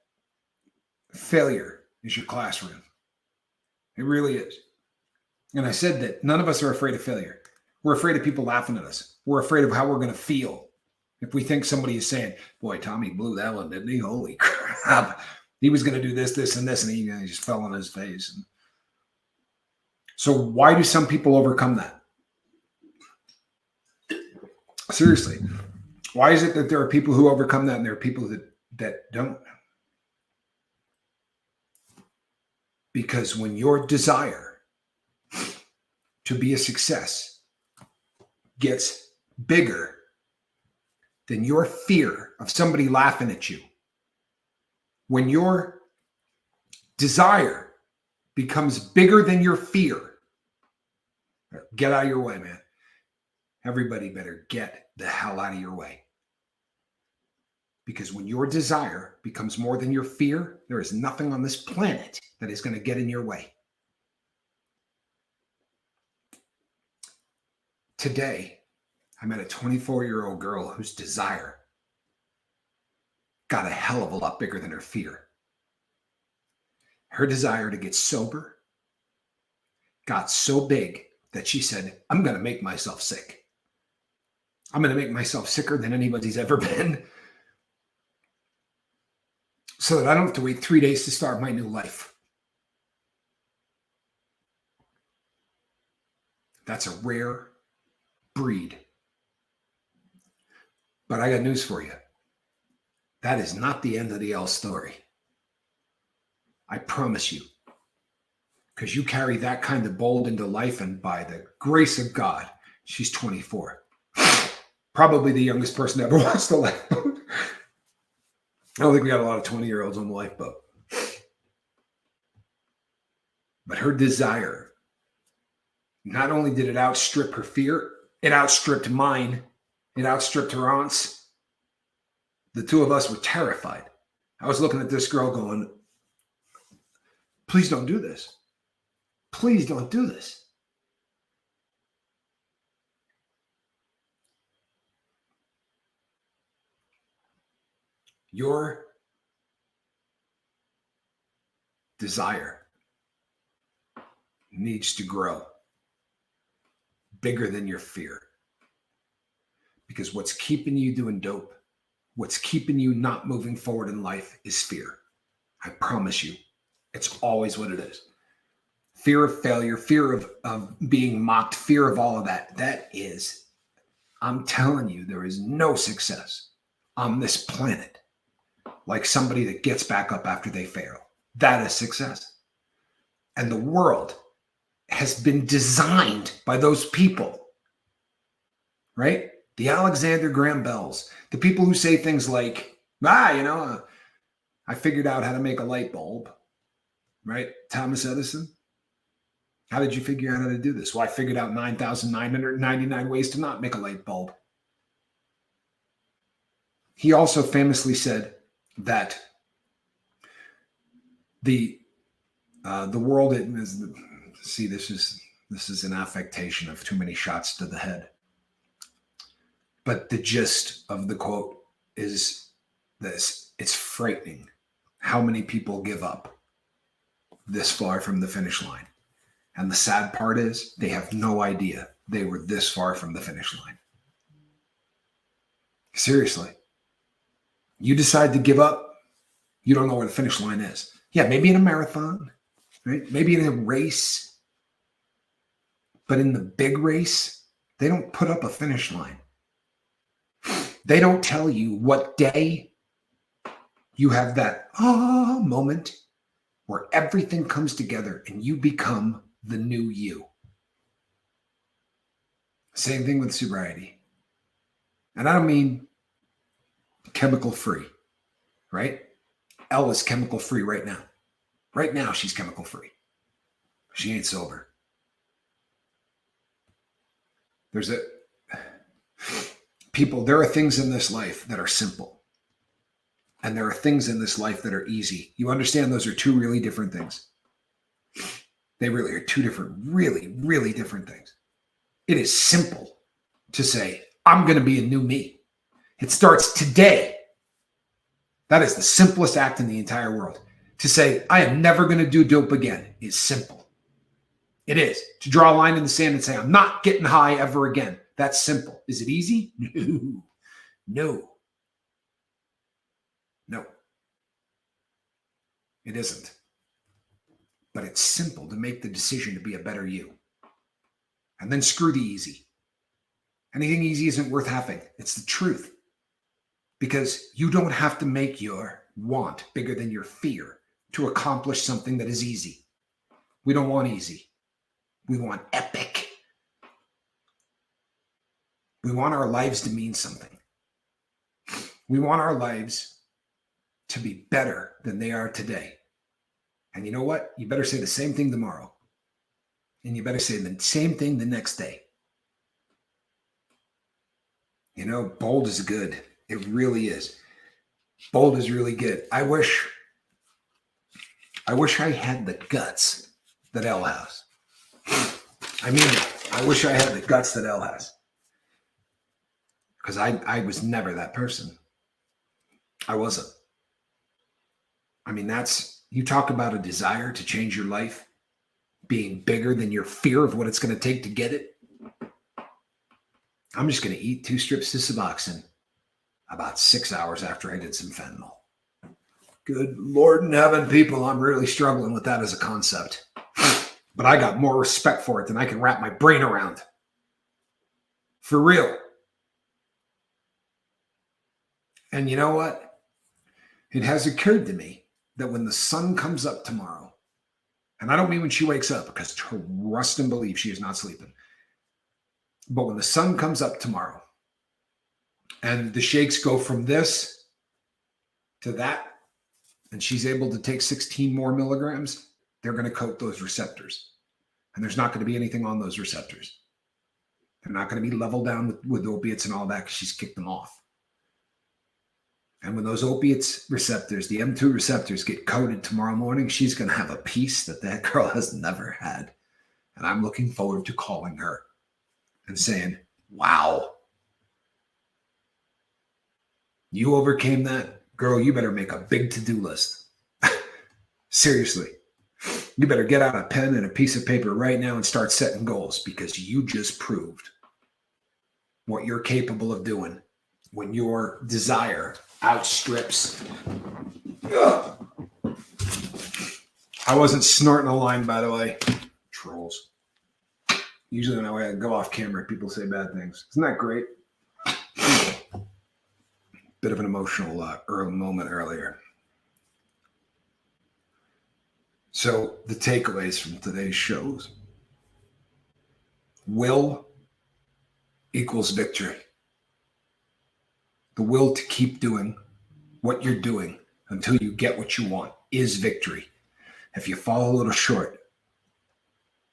[SPEAKER 1] failure is your classroom. It really is. And I said that none of us are afraid of failure. We're afraid of people laughing at us. We're afraid of how we're going to feel if we think somebody is saying, boy, Tommy blew that one, didn't he? Holy crap. He was going to do this, this, and this, and he just fell on his face. And so why do some people overcome that? Seriously, why is it that there are people who overcome that and there are people that don't? Because when your desire to be a success gets bigger than your fear of somebody laughing at you, when your desire becomes bigger than your fear, get out of your way, man. Everybody better get the hell out of your way. Because when your desire becomes more than your fear, there is nothing on this planet that is going to get in your way. Today, I met a 24-year-old girl whose desire got a hell of a lot bigger than her fear. Her desire to get sober got so big that she said, I'm going to make myself sick. I'm going to make myself sicker than anybody's ever been so that I don't have to wait 3 days to start my new life. That's a rare breed. But I got news for you. That is not the end of the L story. I promise you. Because you carry that kind of bold into life, and by the grace of God, she's 24. Probably the youngest person ever watched the lifeboat. I don't think we got a lot of 20-year-olds on the lifeboat. But her desire, not only did it outstrip her fear, it outstripped mine. It outstripped her aunt's. The two of us were terrified. I was looking at this girl going, please don't do this. Please don't do this. Your desire needs to grow bigger than your fear. Because what's keeping you doing dope, what's keeping you not moving forward in life is fear. I promise you, it's always what it is. Fear of failure, fear of being mocked, fear of all of that. That is, I'm telling you, there is no success on this planet like somebody that gets back up after they fail. That is success. And the world has been designed by those people, right? The Alexander Graham Bells, the people who say things like, I figured out how to make a light bulb, right? Thomas Edison. How did you figure out how to do this? Well, I figured out 9,999 ways to not make a light bulb. He also famously said that the world is. See, this is an affectation of too many shots to the head. But the gist of the quote is this: it's frightening how many people give up this far from the finish line. And the sad part is they have no idea they were this far from the finish line. Seriously. You decide to give up, you don't know where the finish line is. Yeah, maybe in a marathon, right? Maybe in a race. But in the big race, they don't put up a finish line. They don't tell you what day you have that moment where everything comes together and you become the new you. Same thing with sobriety. And I don't mean chemical free, right? Elle is chemical free right now. Right now, she's chemical free. She ain't sober. There are things in this life that are simple. And there are things in this life that are easy. You understand those are two really different things. They really are two different, really, really different things. It is simple to say, I'm going to be a new me. It starts today. That is the simplest act in the entire world. To say, I am never going to do dope again is simple. It is. To draw a line in the sand and say, I'm not getting high ever again. That's simple. Is it easy? No. It isn't. But it's simple to make the decision to be a better you. And then screw the easy. Anything easy isn't worth having. It's the truth. Because you don't have to make your want bigger than your fear to accomplish something that is easy. We don't want easy. We want epic. We want our lives to mean something. We want our lives to be better than they are today. And you know what? You better say the same thing tomorrow. And you better say the same thing the next day. You know, bold is good. It really is. Bold is really good. I wish I had the guts that Elle has. I mean, I wish I had the guts that Elle has. Because I was never that person. I wasn't. I mean, that's You talk about a desire to change your life being bigger than your fear of what it's going to take to get it. I'm just going to eat 2 strips of Suboxone about 6 hours after I did some fentanyl. Good Lord in heaven, people, I'm really struggling with that as a concept. But I got more respect for it than I can wrap my brain around. For real. And you know what? It has occurred to me that when the sun comes up tomorrow, and I don't mean when she wakes up, because trust and believe she is not sleeping. But when the sun comes up tomorrow and the shakes go from this to that, and she's able to take 16 more milligrams, they're going to coat those receptors. And there's not going to be anything on those receptors. They're not going to be leveled down with opiates and all that because she's kicked them off. And when those opiates receptors, the M2 receptors, get coated tomorrow morning, she's going to have a peace that girl has never had. And I'm looking forward to calling her and saying, wow, you overcame that? Girl, you better make a big to-do list. Seriously. You better get out a pen and a piece of paper right now and start setting goals, because you just proved what you're capable of doing when your desire outstrips. Ugh. I wasn't snorting a line, by the way. Trolls. Usually when I go off camera, people say bad things. Isn't that great? Bit of an emotional early moment earlier. So the takeaways from today's shows. Will equals victory. The will to keep doing what you're doing until you get what you want is victory. If you fall a little short,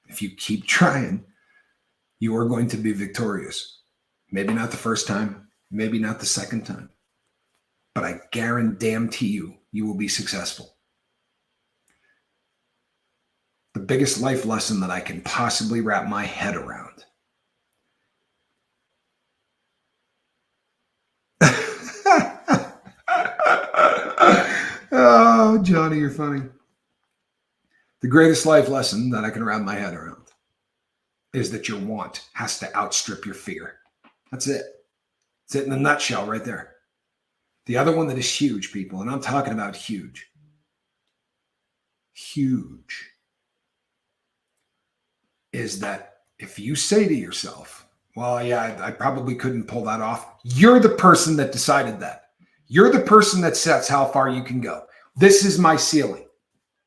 [SPEAKER 1] if you keep trying, you are going to be victorious. Maybe not the first time, maybe not the second time, but I guarantee you, you will be successful. The biggest life lesson that I can possibly wrap my head around. Oh, Johnny, you're funny. The greatest life lesson that I can wrap my head around is that your want has to outstrip your fear. That's it. It's it in a nutshell right there. The other one that is huge, people, and I'm talking about huge, is that if you say to yourself, well, yeah, I probably couldn't pull that off. You're the person that decided that. You're the person that sets how far you can go. This is my ceiling.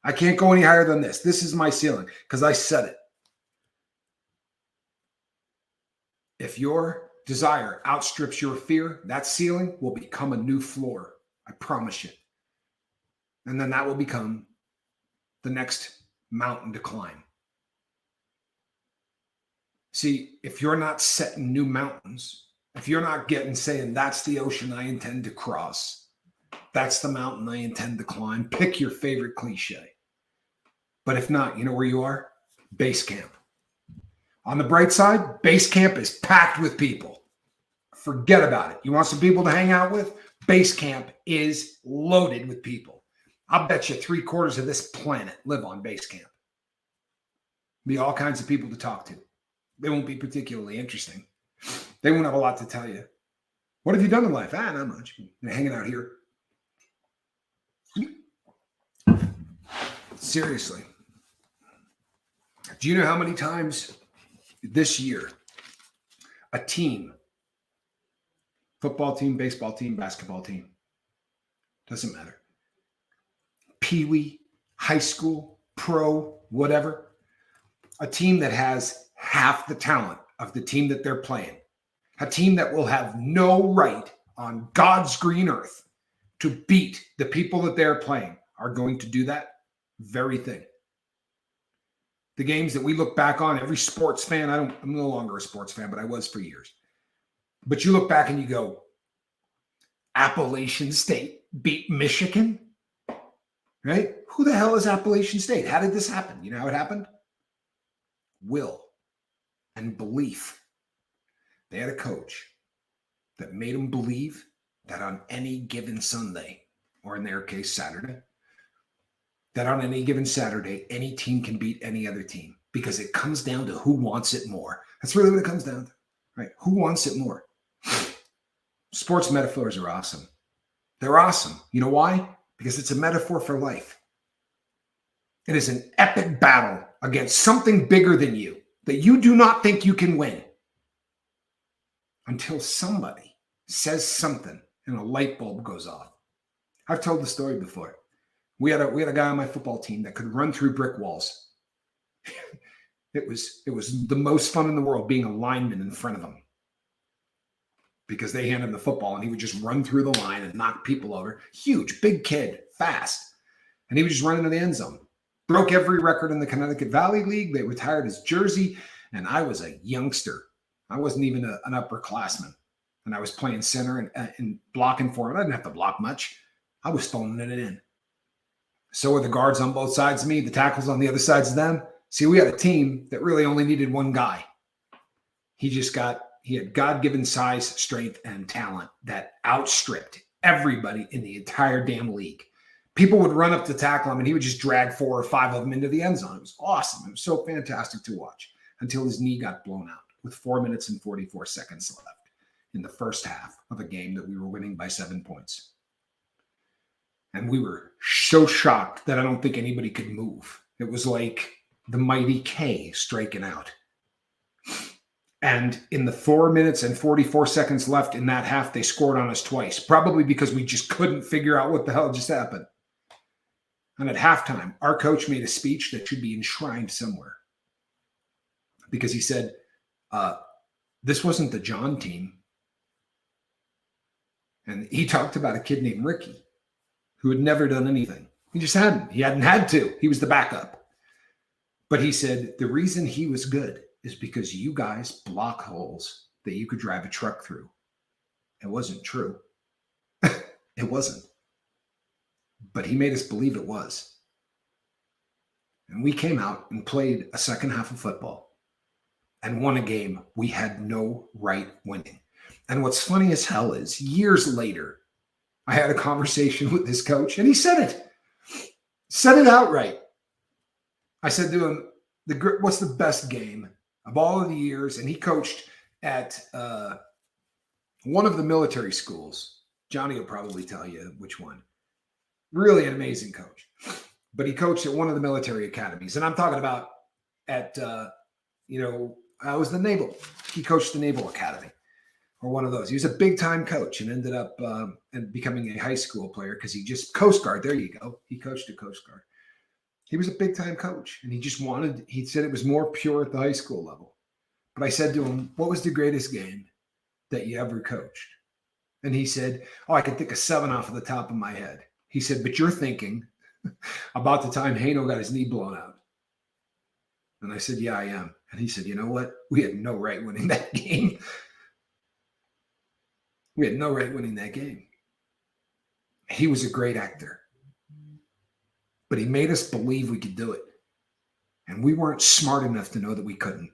[SPEAKER 1] I can't go any higher than this. This is my ceiling because I set it. If your desire outstrips your fear, that ceiling will become a new floor. I promise you. And then that will become the next mountain to climb. See, if you're not setting new mountains, if you're not saying that's the ocean I intend to cross, that's the mountain I intend to climb, pick your favorite cliche. But if not, you know where you are? Base camp. On the bright side, base camp is packed with people. Forget about it. You want some people to hang out with? Base camp is loaded with people. I'll bet you 3/4 of this planet live on base camp. Be all kinds of people to talk to. They won't be particularly interesting. They won't have a lot to tell you. What have you done in life? Not much. Hanging out here. Seriously. Do you know how many times this year a team, football team, baseball team, basketball team, doesn't matter, peewee, high school, pro, whatever, a team that has half the talent of the team that they're playing, a team that will have no right on God's green earth to beat the people that they're playing, are going to do that very thing. The games that we look back on, every sports fan, I'm no longer a sports fan, but I was for years. But you look back and you go, Appalachian State beat Michigan, right? Who the hell is Appalachian State? How did this happen? You know how it happened? Will and belief. They had a coach that made them believe that on any given Sunday, or in their case, Saturday, that on any given Saturday, any team can beat any other team because it comes down to who wants it more. That's really what it comes down to, right? Who wants it more? Sports metaphors are awesome. They're awesome. You know why? Because it's a metaphor for life. It is an epic battle against something bigger than you that you do not think you can win until somebody says something and a light bulb goes off. I've told the story before. We had a guy on my football team that could run through brick walls. It was the most fun in the world being a lineman in front of him because they handed him the football and he would just run through the line and knock people over. Huge, big kid, fast. And he would just run into the end zone. Broke every record in the Connecticut Valley League. They retired his jersey. And I was a youngster. I wasn't even an upperclassman. And I was playing center and blocking for him. I didn't have to block much. I was phoning it in. So were the guards on both sides of me, the tackles on the other sides of them. See, we had a team that really only needed one guy. He had God-given size, strength, and talent that outstripped everybody in the entire damn league. People would run up to tackle him, and he would just drag 4 or 5 of them into the end zone. It was awesome. It was so fantastic to watch until his knee got blown out with 4 minutes and 44 seconds left in the first half of a game that we were winning by 7 points. And we were so shocked that I don't think anybody could move. It was like the mighty K striking out. And in the 4 minutes and 44 seconds left in that half, they scored on us twice, probably because we just couldn't figure out what the hell just happened. And at halftime, our coach made a speech that should be enshrined somewhere because he said, this wasn't the John team. And he talked about a kid named Ricky who had never done anything. He just hadn't. He hadn't had to. He was the backup. But he said the reason he was good is because you guys block holes that you could drive a truck through. It wasn't true. It wasn't. But he made us believe it was. And we came out and played a second half of football and won a game we had no right winning. And what's funny as hell is years later, I had a conversation with this coach and he said it outright. I said to him, what's the best game of all of the years? And he coached at one of the military schools. Johnny will probably tell you which one. Really an amazing coach. But he coached at one of the military academies. And I'm talking about I was the Naval. He coached the Naval Academy or one of those. He was a big-time coach and ended up becoming a high school player because he just Coast Guard. There you go. He coached at Coast Guard. He was a big-time coach, and he said it was more pure at the high school level. But I said to him, what was the greatest game that you ever coached? And he said, I can think of 7 off of the top of my head. He said, but you're thinking about the time Haino got his knee blown out. And I said, yeah, I am. And he said, you know what? We had no right winning that game. We had no right winning that game. He was a great actor. But he made us believe we could do it. And we weren't smart enough to know that we couldn't.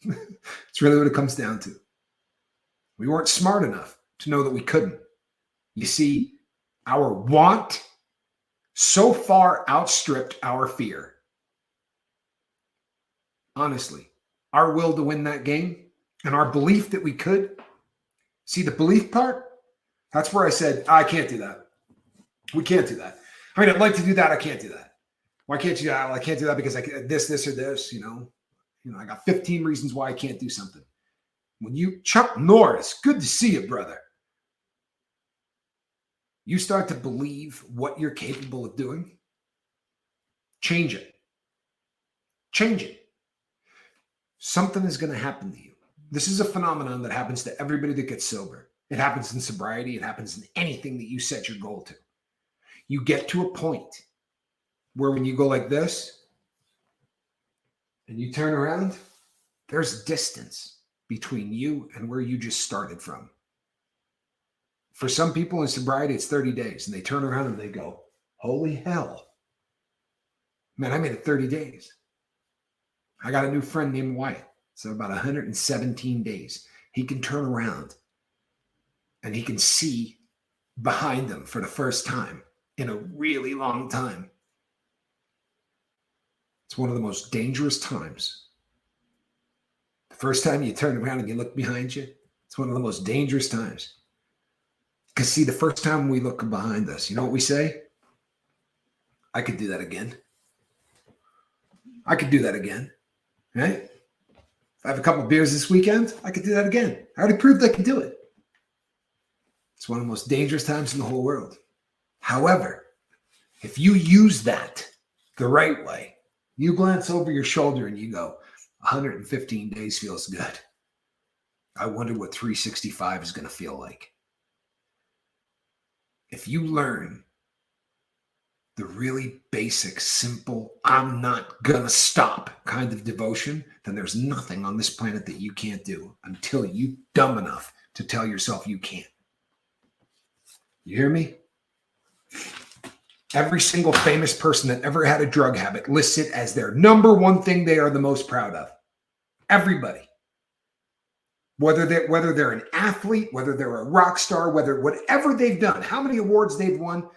[SPEAKER 1] It's really what it comes down to. We weren't smart enough to know that we couldn't. You see, our want so far outstripped our fear. Honestly, our will to win that game and our belief that we could. See, the belief part, that's where I said, I can't do that. We can't do that. I mean, I'd like to do that. I can't do that. Why can't you do that? Well, I can't do that because this, or this, I got 15 reasons why I can't do something. Chuck Norris, good to see you, brother. You start to believe what you're capable of doing, change it. Change it. Something is going to happen to you. This is a phenomenon that happens to everybody that gets sober. It happens in sobriety. It happens in anything that you set your goal to. You get to a point where when you go like this and you turn around, there's distance between you and where you just started from. For some people in sobriety, it's 30 days, and they turn around and they go, holy hell. Man, I made it 30 days. I got a new friend named Wyatt. So about 117 days. He can turn around and he can see behind him for the first time in a really long time. It's one of the most dangerous times. The first time you turn around and you look behind you, it's one of the most dangerous times. Because see, the first time we look behind us, you know what we say? I could do that again. I could do that again, right? If I have a couple of beers this weekend, I could do that again. I already proved I could do it. It's one of the most dangerous times in the whole world. However, if you use that the right way, you glance over your shoulder and you go, 115 days feels good. I wonder what 365 is going to feel like. If you learn the really basic, simple, I'm not going to stop kind of devotion, then there's nothing on this planet that you can't do until you're dumb enough to tell yourself you can't. You hear me? Every single famous person that ever had a drug habit lists it as their number one thing they are the most proud of. Everybody. Whether they're an athlete, whether they're a rock star, whatever they've done, how many awards they've won.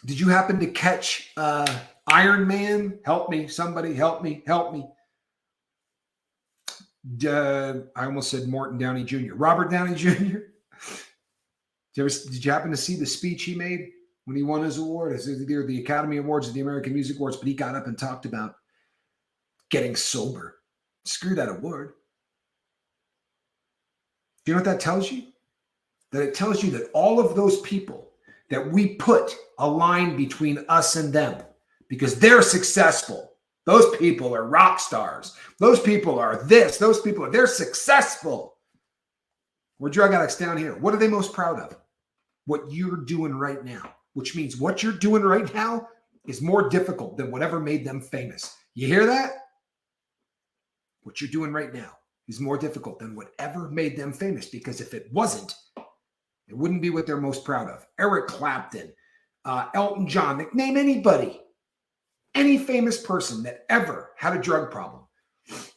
[SPEAKER 1] Did you happen to catch Iron Man? Help me, somebody, help me. I almost said Morton Downey Jr. Robert Downey Jr. Did you happen to see the speech he made when he won his award? It's either the Academy Awards or the American Music Awards, but he got up and talked about getting sober. Screw that award. Do you know what that tells you? That it tells you that all of those people that we put a line between us and them because they're successful. Those people are rock stars. Those people are this. They're successful. We're drug addicts down here. What are they most proud of? What you're doing right now, which means what you're doing right now is more difficult than whatever made them famous. You hear that? What you're doing right now is more difficult than whatever made them famous, because if it wasn't, it wouldn't be what they're most proud of. Eric Clapton, Elton John, name anybody, any famous person that ever had a drug problem.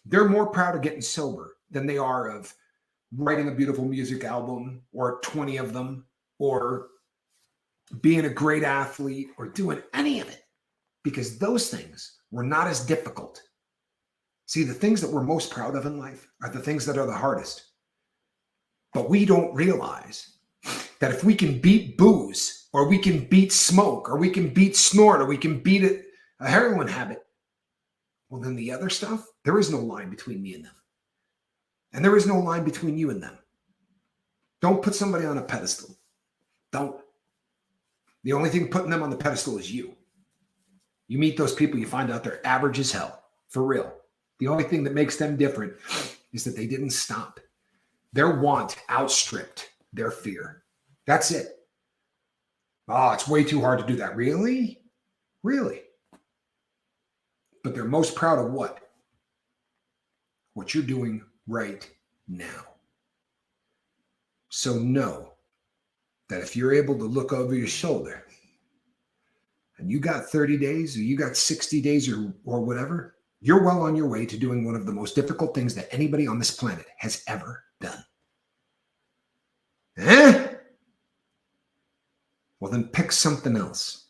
[SPEAKER 1] They're more proud of getting sober than they are of writing a beautiful music album or 20 of them or being a great athlete or doing any of it, because those things were not as difficult. See, the things that we're most proud of in life are the things that are the hardest. But we don't realize that if we can beat booze, or we can beat smoke, or we can beat snort, or we can beat a heroin habit, well, then the other stuff, there is no line between me and them. And there is no line between you and them. Don't put somebody on a pedestal. Don't. The only thing putting them on the pedestal is you. You meet those people, you find out they're average as hell. For real. The only thing that makes them different is that they didn't stop. Their want outstripped their fear. That's it. Oh, it's way too hard to do that. Really? Really? But they're most proud of what? What you're doing right now. So know that if you're able to look over your shoulder and you got 30 days or you got 60 days or whatever, you're well on your way to doing one of the most difficult things that anybody on this planet has ever done. Well, then pick something else.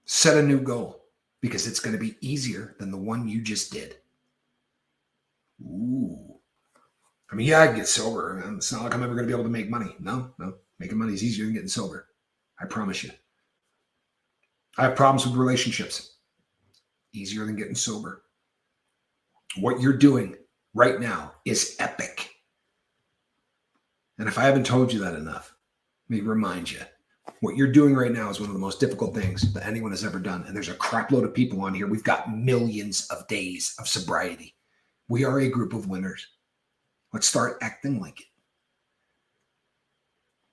[SPEAKER 1] Set a new goal, because it's going to be easier than the one you just did. Ooh. I mean, yeah, I get sober. It's not like I'm ever going to be able to make money. No. Making money is easier than getting sober. I promise you. I have problems with relationships. Easier than getting sober. What you're doing right now is epic. And if I haven't told you that enough, let me remind you. What you're doing right now is one of the most difficult things that anyone has ever done. And there's a crap load of people on here. We've got millions of days of sobriety. We are a group of winners. Let's start acting like it.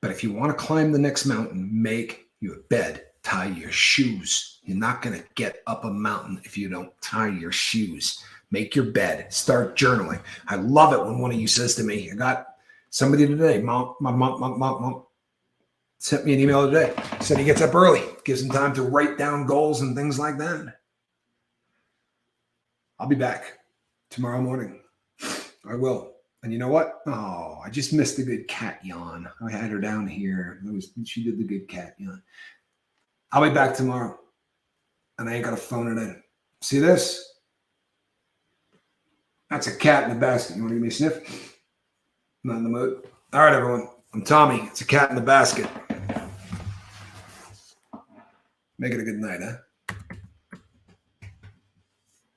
[SPEAKER 1] But if you want to climb the next mountain, make your bed, tie your shoes. You're not going to get up a mountain if you don't tie your shoes. Make your bed. Start journaling. I love it when one of you says to me, I got somebody today, mom, sent me an email today. Said he gets up early, gives him time to write down goals and things like that. I'll be back tomorrow morning. I will. And you know what? Oh, I just missed the good cat yawn. I had her down here. She did the good cat yawn. I'll be back tomorrow. and I ain't gonna phone it in. See this? That's a cat in the basket. You want to give me a sniff? Not in the mood. All right, everyone. I'm Tommy. It's a cat in the basket. Make it a good night, huh?